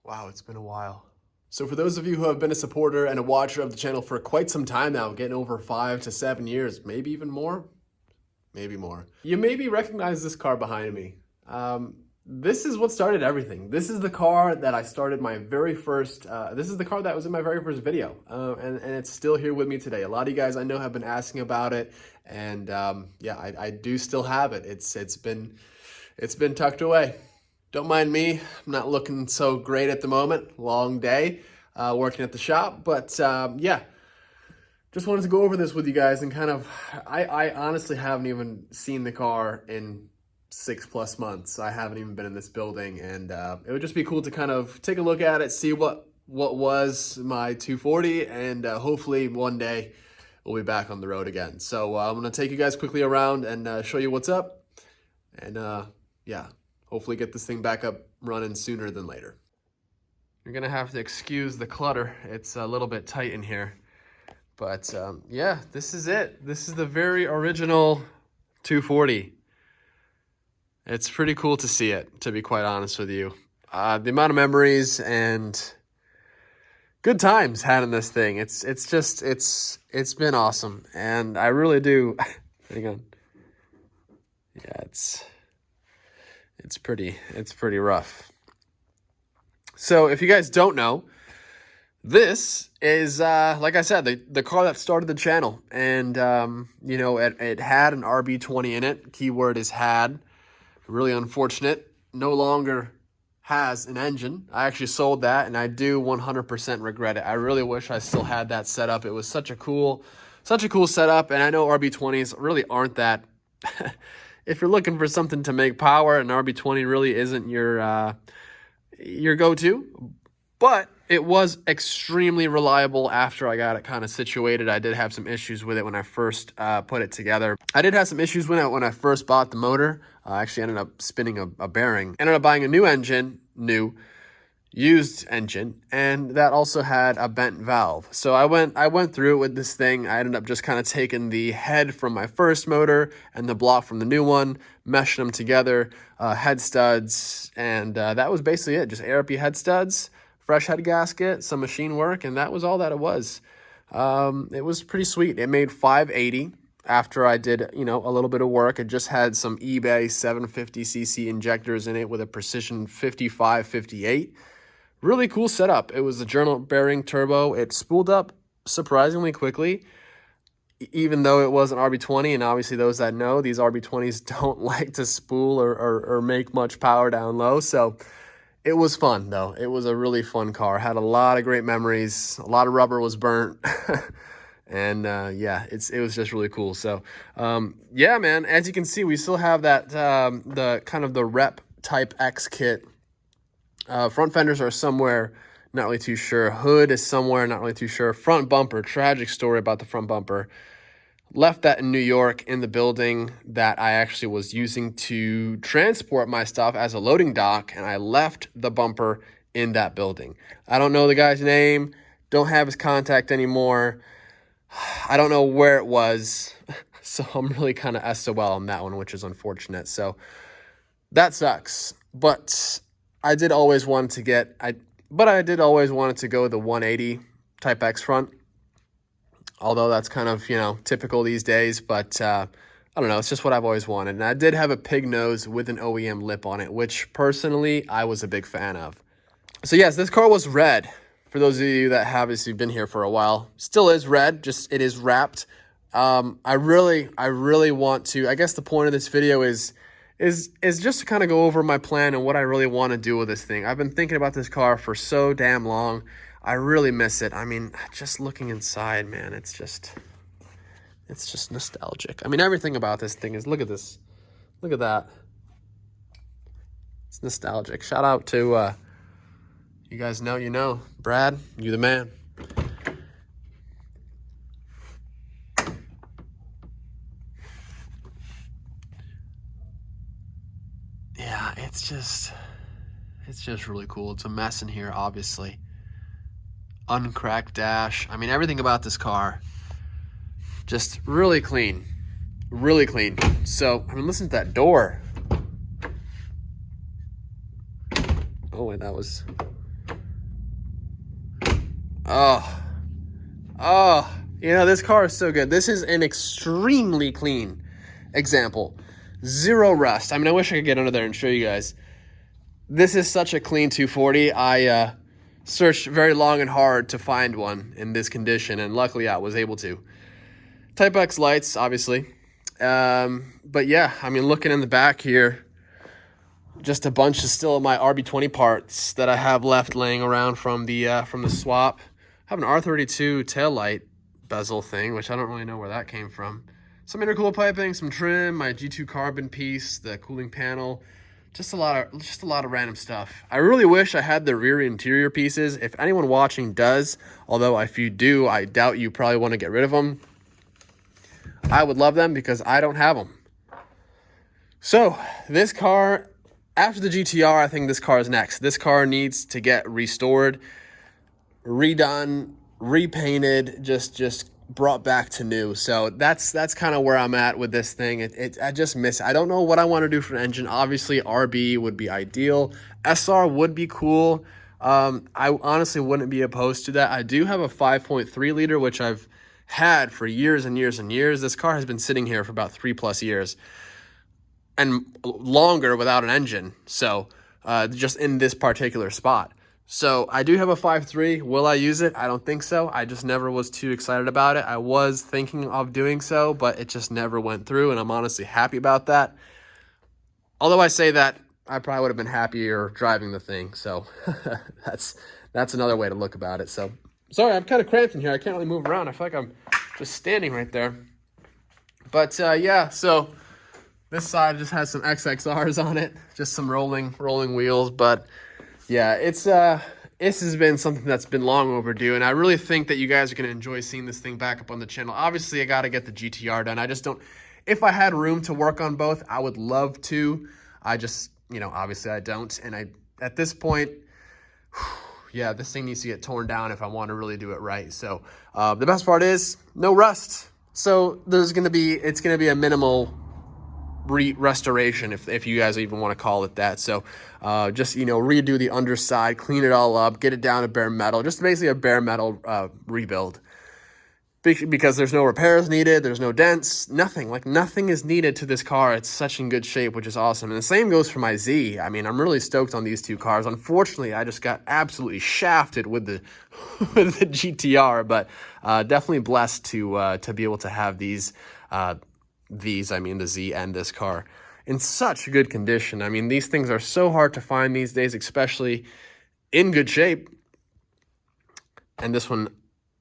Wow, it's been a while. So for those of you who have been a supporter and a watcher of the channel for quite some time now, getting over 5 to 7 years, maybe even more, maybe more, you maybe recognize this car behind me. This is what started everything. This is the car that I started my very first, this is the car that was in my very first video, and it's still here with me today. A lot of you guys I know have been asking about it, and yeah, I do still have it. It's been tucked away. Don't mind me, I'm not looking so great at the moment. Long day working at the shop, but yeah, just wanted to go over this with you guys and kind of, I honestly haven't even seen the car in 6+ months. I haven't even been in this building, and it would just be cool to kind of take a look at it, see what was my 240, and hopefully one day we'll be back on the road again. So I'm gonna take you guys quickly around and show you what's up, and yeah, hopefully get this thing back up running sooner than later. You're gonna have to excuse the clutter. It's a little bit tight in here, but yeah, this is it. This is the very original 240. It's pretty cool to see it, to be quite honest with you. The amount of memories and good times had in this thing. It's been awesome, and I really do. Hang on. Yeah, it's pretty rough. So if you guys don't know, this is like I said, the car that started the channel, and you know, it had an RB20 in it. Keyword is had. Really unfortunate. No longer has an engine. I actually sold that, and I do 100% regret it. I really wish I still had that setup. It was such a cool setup, and I know RB20s really aren't that. If you're looking for something to make power, an RB20 really isn't your go-to, but it was extremely reliable after I got it kind of situated. I did have some issues with it when I first put it together. I did have some issues when I first bought the motor. I actually ended up spinning a bearing. Ended up buying a new engine, used engine, and that also had a bent valve. So I went through it with this thing. I ended up just kind of taking the head from my first motor and the block from the new one, meshing them together, head studs, and that was basically it. Just ARP head studs, fresh head gasket, some machine work, and that was all that it was. It was pretty sweet. It made 580 after I did, you know, a little bit of work. It just had some eBay 750cc injectors in it with a precision 55-58. Really cool setup. It was a journal bearing turbo. It spooled up surprisingly quickly, even though it was an RB20. And obviously those that know, these RB20s don't like to spool or make much power down low. So it was fun though. It was a really fun car. Had a lot of great memories. A lot of rubber was burnt. And yeah, it was just really cool. So yeah, man, as you can see, we still have that the kind of the rep type X kit. Front fenders are somewhere, not really too sure. Hood is somewhere, not really too sure. Front bumper, tragic story about the front bumper. Left that in New York in the building that I actually was using to transport my stuff as a loading dock, and I left the bumper in that building. I don't know the guy's name, don't have his contact anymore. I don't know where it was, so I'm really kind of SOL on that one, which is unfortunate. So that sucks, but I did always want to go the 180 Type X front, although that's kind of, you know, typical these days, but I don't know, it's just what I've always wanted. And I did have a pig nose with an OEM lip on it, which personally I was a big fan of. So yes, this car was red. For those of you that have obviously been here for a while, still is red, just it is wrapped. I really want to, I guess the point of this video is just to kind of go over my plan and what I really want to do with this thing. I've been thinking about this car for so damn long. I really miss it. I mean, just looking inside, man, it's just nostalgic. I mean, everything about this thing is, look at this. Look at that. It's nostalgic. Shout out to, you guys know, you know, Brad, you the man. Yeah, it's just really cool. It's a mess in here, obviously. Uncracked dash. I mean, everything about this car, just really clean. Really clean. So, I mean, listen to that door. Oh, wait, that was Oh, oh, you know, this car is so good. This is an extremely clean example. Zero rust. I mean, I wish I could get under there and show you guys. This is such a clean 240. I searched very long and hard to find one in this condition, and luckily I was able to. Type X lights, obviously. But yeah, I mean, looking in the back here, just a bunch of still my RB20 parts that I have left laying around from the swap. I have an R32 taillight bezel thing, which I don't really know where that came from. Some intercooler piping, some trim, my G2 carbon piece, the cooling panel, just a lot of random stuff. I really wish I had the rear interior pieces. If anyone watching does, although if you do, I doubt you probably want to get rid of them. I would love them because I don't have them. So this car, after the GTR, I think this car is next. This car needs to get restored, redone, repainted, just brought back to new. So that's kind of where I'm at with this thing. I just miss it. I don't know what I want to do for an engine. Obviously, RB would be ideal. SR would be cool. I honestly wouldn't be opposed to that. I do have a 5.3 liter, which I've had for years and years and years. This car has been sitting here for about 3+ years and longer without an engine. So just in this particular spot. So I do have a 5.3. Will I use it? I don't think so. I just never was too excited about it. I was thinking of doing so, but it just never went through, and I'm honestly happy about that. Although I say that, I probably would have been happier driving the thing. So that's another way to look about it. So sorry, I'm kind of cramped in here. I can't really move around. I feel like I'm just standing right there. But yeah, so this side just has some XXRs on it, just some rolling wheels. But yeah, this has been something that's been long overdue, and I really think that you guys are going to enjoy seeing this thing back up on the channel. Obviously, I got to get the GTR done. I just don't, if I had room to work on both, I would love to. I just, you know, obviously I don't. And at this point, yeah, this thing needs to get torn down if I want to really do it right. So the best part is no rust. So it's going to be a minimal restoration, if you guys even want to call it that. So just, you know, redo the underside, clean it all up, get it down to bare metal, just basically a bare metal rebuild, because there's no repairs needed, there's no dents, nothing is needed to this car. It's such in good shape, which is awesome. And the same goes for my Z. I mean, I'm really stoked on these two cars. Unfortunately, I just got absolutely shafted with the with the GTR, but definitely blessed to be able to have these I mean the Z and this car in such good condition. I mean, these things are so hard to find these days, especially in good shape. And this one,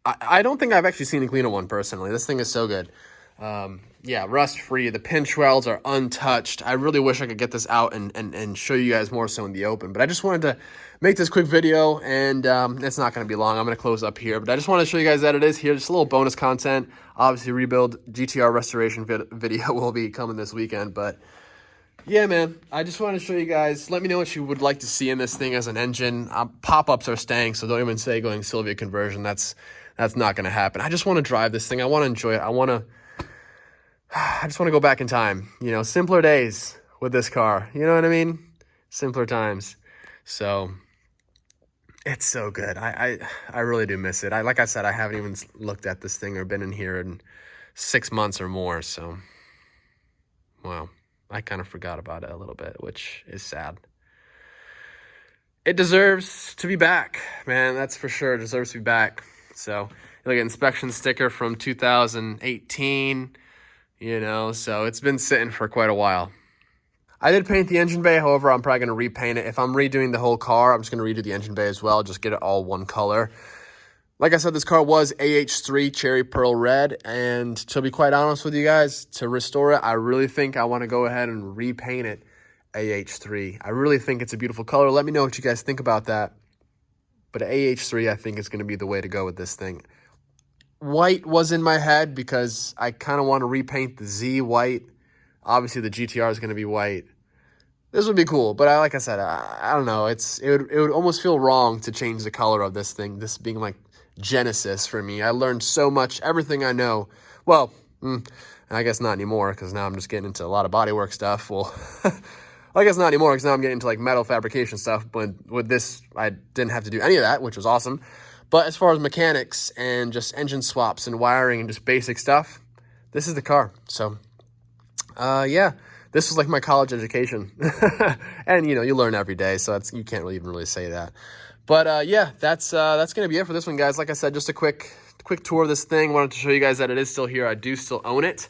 I don't think I've actually seen a cleaner one personally. This thing is so good. Yeah, rust free. The pinch welds are untouched. I really wish I could get this out and show you guys more so in the open, but I just wanted to make this quick video, and it's not going to be long. I'm going to close up here, but I just want to show you guys that it is here. Just a little bonus content. Obviously, rebuild GTR restoration video will be coming this weekend, but yeah, man, I just want to show you guys. Let me know what you would like to see in this thing as an engine. Pop-ups are staying, so don't even say going Sylvia conversion. That's not going to happen. I just want to drive this thing. I want to enjoy it. I just want to go back in time. You know, simpler days with this car. You know what I mean? Simpler times. So it's so good. I really do miss it. Like I said, I haven't even looked at this thing or been in here in 6 months or more. So, wow. I kind of forgot about it a little bit, which is sad. It deserves to be back, man. That's for sure. It deserves to be back. So, like an inspection sticker from 2018, you know, so it's been sitting for quite a while. I did paint the engine bay. However, I'm probably going to repaint it. If I'm redoing the whole car, I'm just going to redo the engine bay as well. Just get it all one color. Like I said, this car was AH3 Cherry Pearl Red, and to be quite honest with you guys, to restore it, I really think I want to go ahead and repaint it AH3. I really think it's a beautiful color. Let me know what you guys think about that. But AH3, I think, is going to be the way to go with this thing. White was in my head because I kind of want to repaint the Z white. Obviously, the GTR is going to be white. This would be cool, but like I said, I don't know. It would almost feel wrong to change the color of this thing, this being like Genesis for me. I learned so much, everything I know. Well, I guess not anymore, because now I'm just getting into a lot of bodywork stuff. Well, I guess not anymore, because now I'm getting into like metal fabrication stuff. But with this, I didn't have to do any of that, which was awesome. But as far as mechanics and just engine swaps and wiring and just basic stuff, this is the car. So, yeah, this was like my college education. And, you know, you learn every day, so you can't really even really say that. But, yeah, that's going to be it for this one, guys. Like I said, just a quick tour of this thing. Wanted to show you guys that it is still here. I do still own it.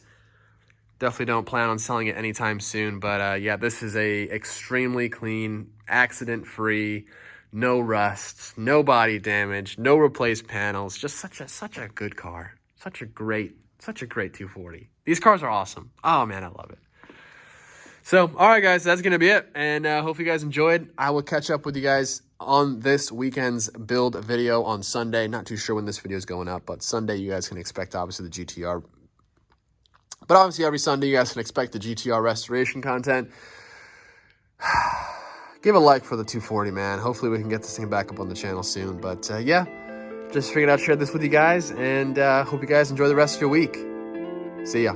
Definitely don't plan on selling it anytime soon. But, yeah, this is a extremely clean, accident-free, no rust, no body damage, no replaced panels. Just such a good car. Such a great 240. These cars are awesome. Oh, man, I love it. So, all right, guys, that's going to be it. And hope you guys enjoyed. I will catch up with you guys on this weekend's build video on Sunday. Not too sure when this video is going up, but Sunday you guys can expect, obviously, the GTR. But obviously, every Sunday you guys can expect the GTR Restoration content. Give a like for the 240, man. Hopefully we can get this thing back up on the channel soon. But yeah, just figured I'd share this with you guys, and hope you guys enjoy the rest of your week. See ya.